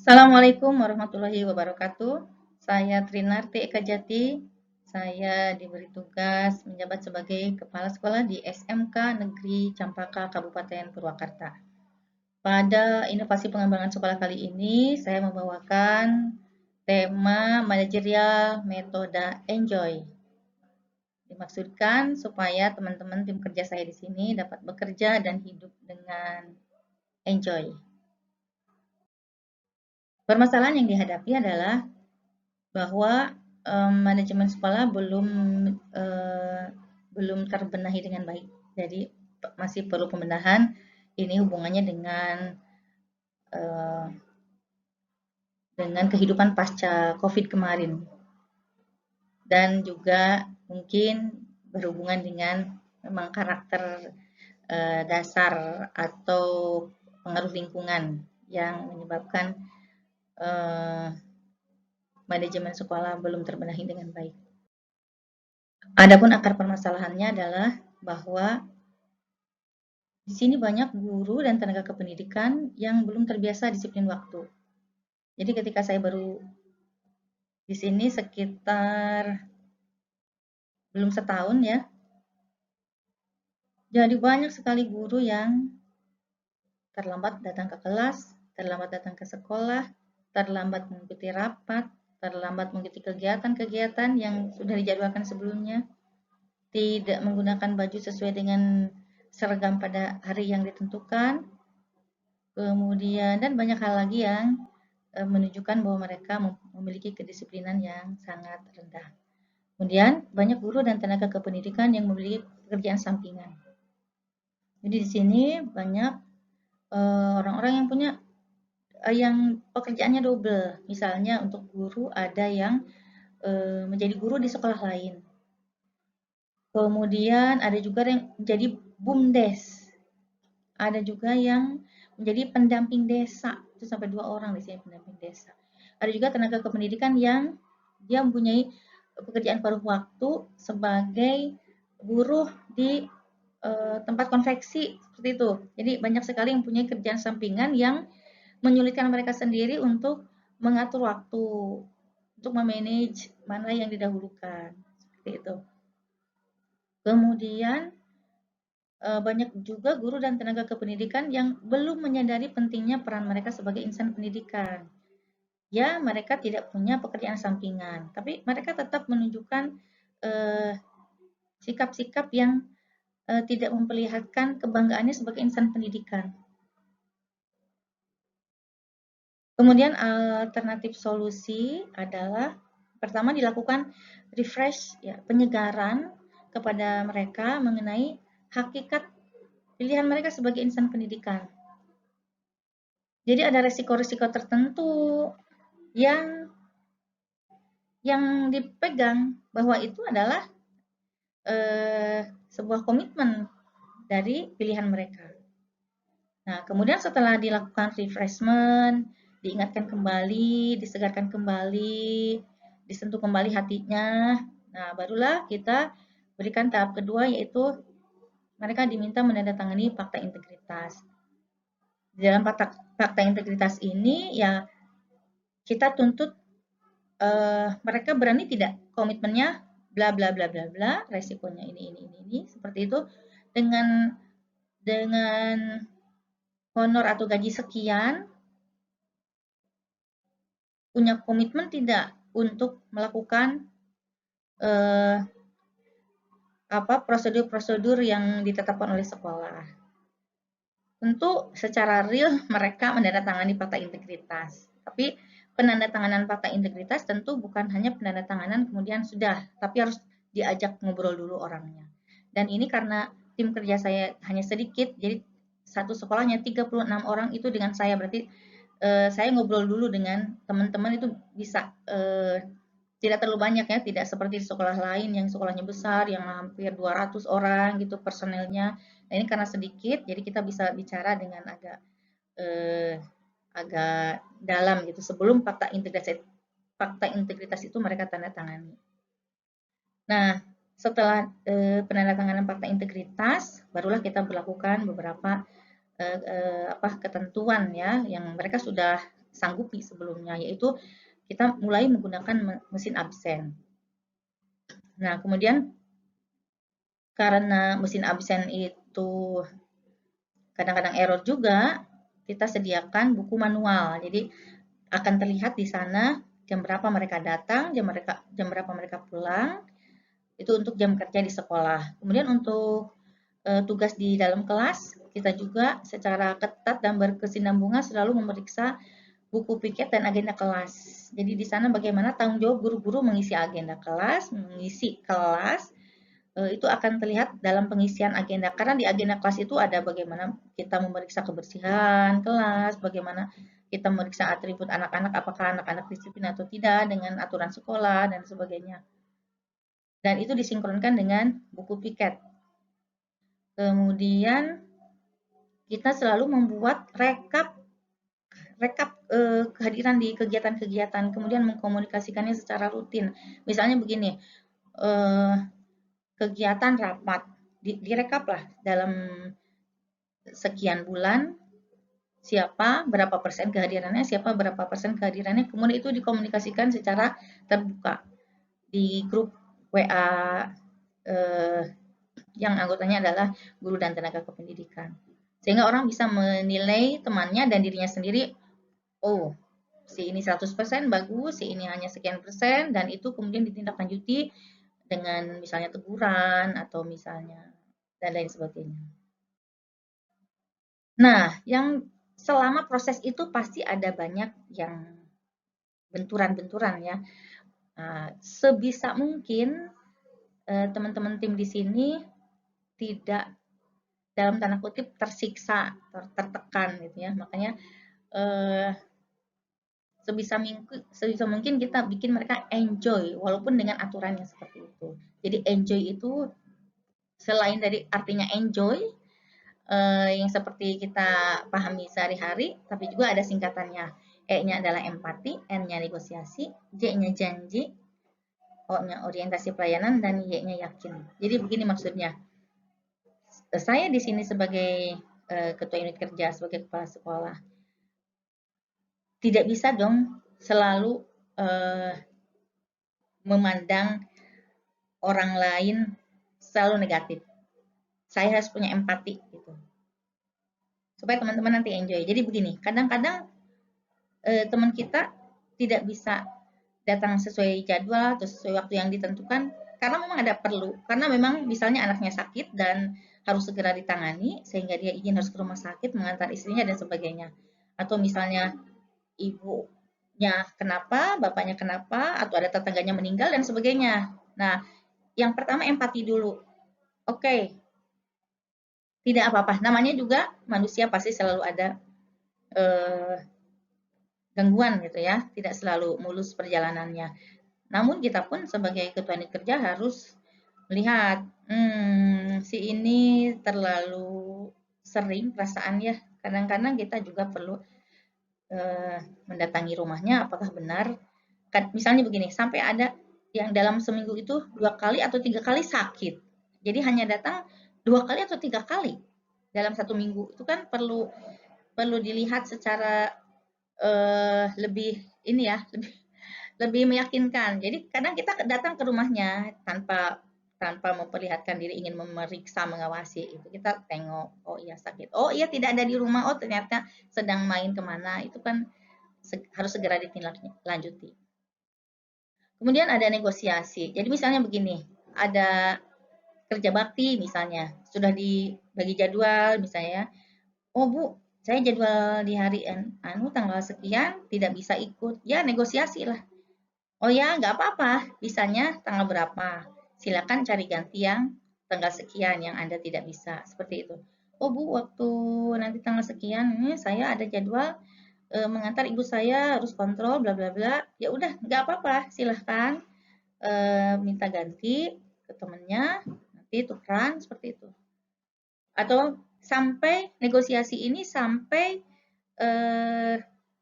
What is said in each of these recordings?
Assalamualaikum warahmatullahi wabarakatuh. Saya Trinarti Eka Jati. Saya diberi tugas menjabat sebagai Kepala Sekolah di SMK Negeri Campaka, Kabupaten Purwakarta. Pada inovasi pengembangan sekolah kali ini, saya membawakan tema manajerial metode Enjoy. Dimaksudkan supaya teman-teman tim kerja saya di sini dapat bekerja dan hidup dengan enjoy. Permasalahan yang dihadapi adalah bahwa manajemen sekolah belum terbenahi dengan baik. Jadi masih perlu pembenahan. Ini hubungannya dengan kehidupan pasca COVID kemarin. Dan juga mungkin berhubungan dengan memang karakter dasar atau pengaruh lingkungan yang menyebabkan manajemen sekolah belum terbenahi dengan baik. Adapun akar permasalahannya adalah bahwa di sini banyak guru dan tenaga kependidikan yang belum terbiasa disiplin waktu. Jadi ketika saya baru di sini sekitar belum setahun ya, jadi banyak sekali guru yang terlambat datang ke kelas, terlambat datang ke sekolah, terlambat mengikuti rapat, terlambat mengikuti kegiatan-kegiatan yang sudah dijadwalkan sebelumnya, tidak menggunakan baju sesuai dengan seragam pada hari yang ditentukan, kemudian dan banyak hal lagi yang menunjukkan bahwa mereka memiliki kedisiplinan yang sangat rendah. Kemudian banyak guru dan tenaga kependidikan yang memiliki pekerjaan sampingan. Jadi di sini banyak orang-orang yang punya yang pekerjaannya double. Misalnya untuk guru ada yang menjadi guru di sekolah lain. Kemudian ada juga yang menjadi BUMDes. Ada juga yang menjadi pendamping desa. Itu sampai 2 orang di sini pendamping desa. Ada juga tenaga kependidikan yang dia mempunyai pekerjaan paruh waktu sebagai buruh di tempat konveksi seperti itu. Jadi banyak sekali yang mempunyai kerjaan sampingan yang menyulitkan mereka sendiri untuk mengatur waktu, untuk memanage mana yang didahulukan seperti itu. Kemudian banyak juga guru dan tenaga kependidikan yang belum menyadari pentingnya peran mereka sebagai insan pendidikan. Ya, mereka tidak punya pekerjaan sampingan, tapi mereka tetap menunjukkan sikap-sikap yang tidak memperlihatkan kebanggaannya sebagai insan pendidikan. Kemudian alternatif solusi adalah pertama dilakukan refresh, ya, penyegaran kepada mereka mengenai hakikat pilihan mereka sebagai insan pendidikan. Jadi ada resiko-resiko tertentu yang dipegang bahwa itu adalah sebuah komitmen dari pilihan mereka. Nah, kemudian setelah dilakukan refreshment, diingatkan kembali, disegarkan kembali, disentuh kembali hatinya, nah barulah kita berikan tahap kedua, yaitu mereka diminta menandatangani fakta integritas. Di dalam fakta integritas ini ya kita tuntut mereka berani tidak komitmennya bla bla bla bla bla, resikonya ini seperti itu, dengan honor atau gaji sekian, punya komitmen tidak untuk melakukan prosedur-prosedur yang ditetapkan oleh sekolah. Tentu secara real mereka menandatangani fakta integritas, tapi penandatanganan fakta integritas tentu bukan hanya penandatanganan kemudian sudah, tapi harus diajak ngobrol dulu orangnya. Dan ini karena tim kerja saya hanya sedikit, jadi satu sekolahnya 36 orang itu dengan saya, berarti saya ngobrol dulu dengan teman-teman itu bisa tidak terlalu banyak ya, tidak seperti di sekolah lain yang sekolahnya besar, yang hampir 200 orang gitu personelnya. Nah ini karena sedikit, jadi kita bisa bicara dengan agak dalam gitu sebelum fakta integritas itu mereka tanda tangani. Nah setelah penandatanganan fakta integritas, barulah kita berlakukan beberapa ketentuan ya yang mereka sudah sanggupi sebelumnya, yaitu kita mulai menggunakan mesin absen. Nah, kemudian karena mesin absen itu kadang-kadang error juga, kita sediakan buku manual. Jadi akan terlihat di sana jam berapa mereka datang, jam berapa mereka pulang. Itu untuk jam kerja di sekolah. Kemudian untuk tugas di dalam kelas, kita juga secara ketat dan berkesinambungan selalu memeriksa buku piket dan agenda kelas. Jadi di sana bagaimana tanggung jawab guru-guru mengisi agenda kelas, mengisi kelas, itu akan terlihat dalam pengisian agenda. Karena di agenda kelas itu ada bagaimana kita memeriksa kebersihan kelas, bagaimana kita memeriksa atribut anak-anak, apakah anak-anak disiplin atau tidak dengan aturan sekolah dan sebagainya. Dan itu disinkronkan dengan buku piket. Kemudian kita selalu membuat rekap kehadiran di kegiatan-kegiatan, kemudian mengkomunikasikannya secara rutin. Misalnya begini, kegiatan rapat, direkap lah dalam sekian bulan, siapa berapa persen kehadirannya, siapa berapa persen kehadirannya, kemudian itu dikomunikasikan secara terbuka di grup WA yang anggotanya adalah guru dan tenaga kependidikan. Sehingga orang bisa menilai temannya dan dirinya sendiri, oh, si ini 100% bagus, si ini hanya sekian persen, dan itu kemudian ditindaklanjuti dengan misalnya teguran atau misalnya dan lain sebagainya. Nah, yang selama proses itu pasti ada banyak yang benturan-benturan ya. Sebisa mungkin teman-teman tim di sini tidak dalam tanda kutip tersiksa, tertekan gitu ya. Makanya sebisa mungkin kita bikin mereka enjoy walaupun dengan aturan yang seperti itu. Jadi enjoy itu selain dari artinya enjoy yang seperti kita pahami sehari-hari, tapi juga ada singkatannya. E-nya adalah empati, N-nya negosiasi, J-nya janji, O-nya orientasi pelayanan, dan Y-nya yakin. Jadi begini maksudnya. Saya di sini sebagai ketua unit kerja, sebagai kepala sekolah, tidak bisa dong selalu memandang orang lain selalu negatif. Saya harus punya empati gitu. Supaya teman-teman nanti enjoy. Jadi begini, kadang-kadang teman kita tidak bisa datang sesuai jadwal atau sesuai waktu yang ditentukan karena memang ada perlu. Karena memang misalnya anaknya sakit dan harus segera ditangani sehingga dia izin harus ke rumah sakit mengantar istrinya dan sebagainya. Atau misalnya ibunya kenapa, bapaknya kenapa, atau ada tetangganya meninggal dan sebagainya. Nah, yang pertama empati dulu. Oke, tidak apa-apa. Namanya juga manusia pasti selalu ada gangguan gitu ya, tidak selalu mulus perjalanannya. Namun kita pun sebagai ketua unit kerja harus melihat, si ini terlalu sering perasaan ya. Kadang-kadang kita juga perlu mendatangi rumahnya, apakah benar. Misalnya begini, sampai ada yang dalam seminggu itu 2 kali atau 3 kali sakit. Jadi hanya datang 2 kali atau 3 kali dalam 1 minggu. Itu kan perlu dilihat secara lebih ini ya, lebih meyakinkan. Jadi kadang kita datang ke rumahnya tanpa memperlihatkan diri ingin memeriksa, mengawasi itu. Kita tengok, oh iya sakit, oh iya tidak ada di rumah, oh ternyata sedang main kemana, itu kan harus segera ditindaklanjuti. Kemudian ada negosiasi. Jadi misalnya begini, ada kerja bakti misalnya, sudah dibagi jadwal misalnya, oh Bu, saya jadwal di hari tanggal sekian tidak bisa ikut, ya negosiasi lah. Oh ya, nggak apa-apa, bisanya tanggal berapa? Silakan cari ganti yang tanggal sekian yang Anda tidak bisa, seperti itu. Oh Bu, waktu nanti tanggal sekian ini saya ada jadwal mengantar ibu saya harus kontrol bla bla bla. Ya udah, nggak apa-apa, silahkan minta ganti ke temennya, nanti tukeran seperti itu. Atau sampai negosiasi ini sampai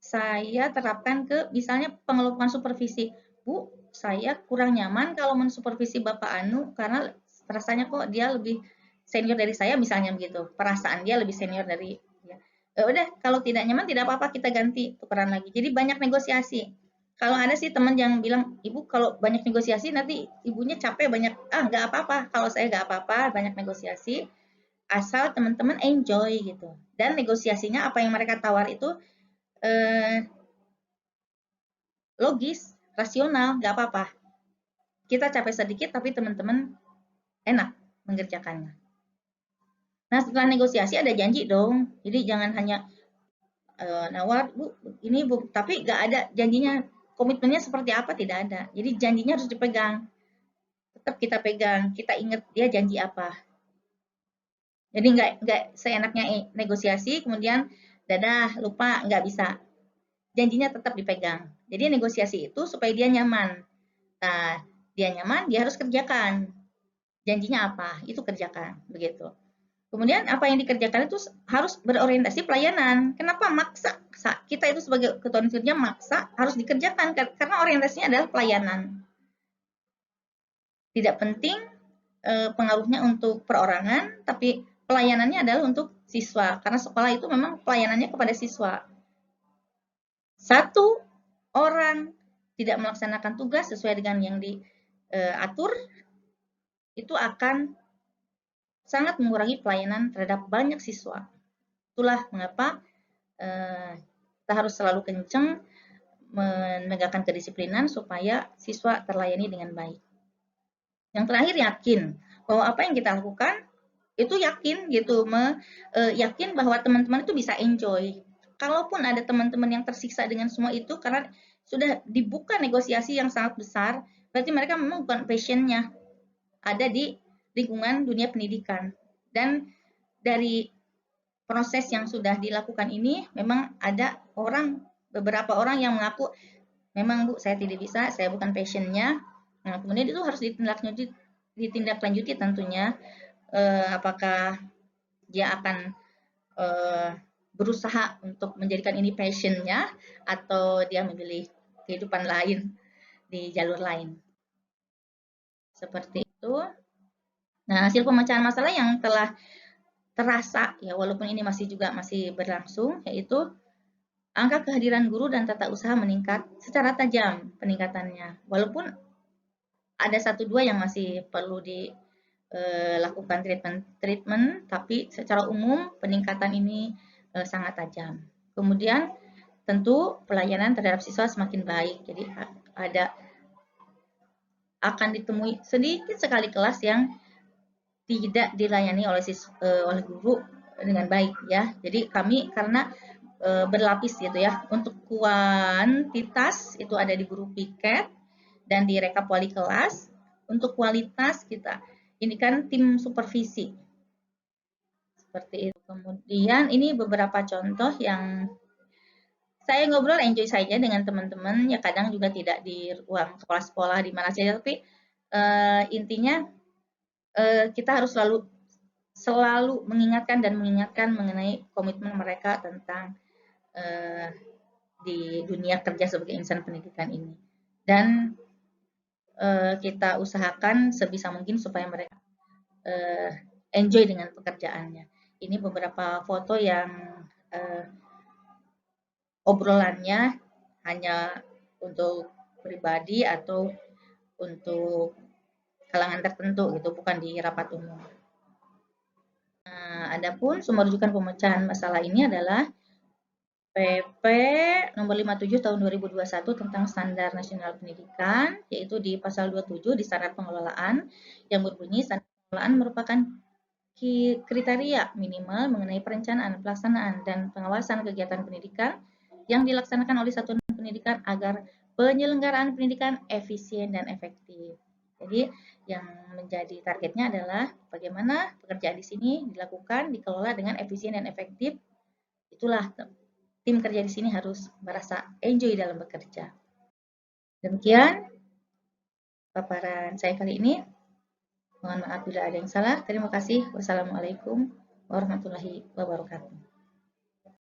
saya terapkan ke misalnya pengelompokan supervisi. Bu, saya kurang nyaman kalau mensupervisi Bapak Anu karena rasanya kok dia lebih senior dari saya misalnya begitu. Perasaan dia lebih senior dari ya. Udah kalau tidak nyaman tidak apa-apa, kita ganti tukeran lagi. Jadi banyak negosiasi. Kalau ada sih teman yang bilang, ibu kalau banyak negosiasi nanti ibunya capek banyak. Nggak apa-apa. Kalau saya nggak apa-apa banyak negosiasi, asal teman-teman enjoy gitu. Dan negosiasinya apa yang mereka tawar itu logis, rasional, nggak apa-apa. Kita capek sedikit tapi teman-teman enak mengerjakannya. Nah, setelah negosiasi ada janji dong. Jadi jangan hanya nawar, Bu, ini Bu, tapi nggak ada janjinya. Komitmennya seperti apa tidak ada. Jadi janjinya harus dipegang. Tetap kita pegang, kita ingat dia janji apa. Jadi nggak seenaknya negosiasi, kemudian dadah, lupa, nggak bisa. Janjinya tetap dipegang. Jadi negosiasi itu supaya dia nyaman. Nah, dia nyaman, dia harus kerjakan. Janjinya apa, itu kerjakan. Begitu. Kemudian apa yang dikerjakan itu harus berorientasi pelayanan. Kenapa maksa? Kita itu sebagai ketua kerja maksa harus dikerjakan karena orientasinya adalah pelayanan. Tidak penting pengaruhnya untuk perorangan, tapi pelayanannya adalah untuk siswa. Karena sekolah itu memang pelayanannya kepada siswa. Satu orang tidak melaksanakan tugas sesuai dengan yang diatur, itu akan sangat mengurangi pelayanan terhadap banyak siswa. Itulah mengapa kita harus selalu kenceng menegakkan kedisiplinan supaya siswa terlayani dengan baik. Yang terakhir, yakin bahwa apa yang kita lakukan itu yakin gitu, yakin bahwa teman-teman itu bisa enjoy. Kalaupun ada teman-teman yang tersiksa dengan semua itu karena sudah dibuka negosiasi yang sangat besar, berarti mereka memang bukan passionnya ada di lingkungan dunia pendidikan. Dan dari proses yang sudah dilakukan ini memang ada beberapa orang yang mengaku memang Bu saya tidak bisa, saya bukan passionnya. Nah, kemudian itu harus ditindaklanjuti tentunya, apakah dia akan berusaha untuk menjadikan ini passionnya atau dia memilih kehidupan lain di jalur lain. Seperti itu. Nah, hasil pemecahan masalah yang telah terasa ya walaupun ini masih berlangsung, yaitu angka kehadiran guru dan tata usaha meningkat secara tajam peningkatannya. Walaupun ada 1-2 yang masih perlu dilakukan treatment, tapi secara umum peningkatan ini sangat tajam. Kemudian tentu pelayanan terhadap siswa semakin baik. Jadi akan ditemui sedikit sekali kelas yang tidak dilayani oleh guru dengan baik ya. Jadi kami karena berlapis gitu ya. Untuk kuantitas itu ada di guru piket dan di rekap wali kelas. Untuk kualitas kita ini kan tim supervisi. Seperti itu. Kemudian ini beberapa contoh yang saya ngobrol enjoy saja dengan teman-teman. Ya kadang juga tidak di ruang sekolah-sekolah di mana saja, tapi intinya kita harus selalu mengingatkan mengenai komitmen mereka tentang di dunia kerja sebagai insan pendidikan ini. Dan kita usahakan sebisa mungkin supaya mereka enjoy dengan pekerjaannya. Ini beberapa foto yang obrolannya hanya untuk pribadi atau untuk kalangan tertentu gitu, bukan di rapat umum. Nah, adapun sumber rujukan pemecahan masalah ini adalah PP nomor 57 tahun 2021 tentang Standar Nasional Pendidikan, yaitu di pasal 27 di standar pengelolaan yang berbunyi standar pengelolaan merupakan kriteria minimal mengenai perencanaan, pelaksanaan, dan pengawasan kegiatan pendidikan yang dilaksanakan oleh satuan pendidikan agar penyelenggaraan pendidikan efisien dan efektif. Jadi yang menjadi targetnya adalah bagaimana pekerjaan di sini dilakukan, dikelola dengan efisien dan efektif. Itulah tim kerja di sini harus merasa enjoy dalam bekerja. Demikian paparan saya kali ini. Mohon maaf bila ada yang salah. Terima kasih. Wassalamualaikum warahmatullahi wabarakatuh.